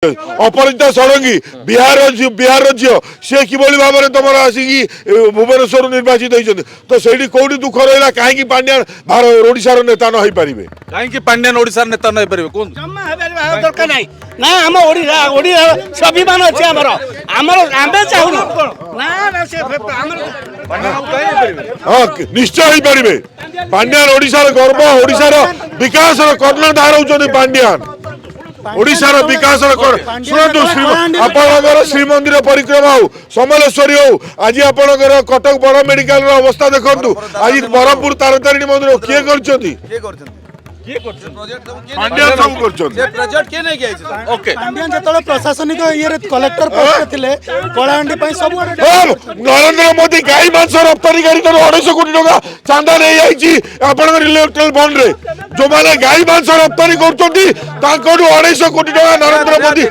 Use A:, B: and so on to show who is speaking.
A: अपराजिता षडंगी बिहार झील सी कि भाव में तुम आसिक भुवनेश्वर निर्वाचित होती तो से कौटी दुख रहा कहीं पांड्यान ओडार नेता न पारे
B: कहीं पांड्यान ओडिशार नेता न पारे कौन
C: दरकार नहीं ना आम ओडिया स्वाभिमान अच्छे आमर आमर आमे चाहूँ
A: हाँ निश्चय हो पारे पांड्यान ओडार गर्व ओडार विकास कर्णधार होती पांड्यान ओडिशार विकास शुणु आपणकर श्रीमंदिर परिक्रमा हो समलेश्वरी हो आज आपणकर कटक बड़ मेडिकल अवस्था देखु आज ब्रह्मपुर तारतारिणी मंदिर किए
C: प्रशासनिक कलेक्टर कलाहांडी सब
A: नरेंद्र मोदी गाई मांस रप्तानी 250 कोटी टका चांदा नहीं जाइए इलेक्ट्राल बॉन्ड रे जो माने गाई मांस रप्तानी कर 250 कोटी टका नरेंद्र मोदी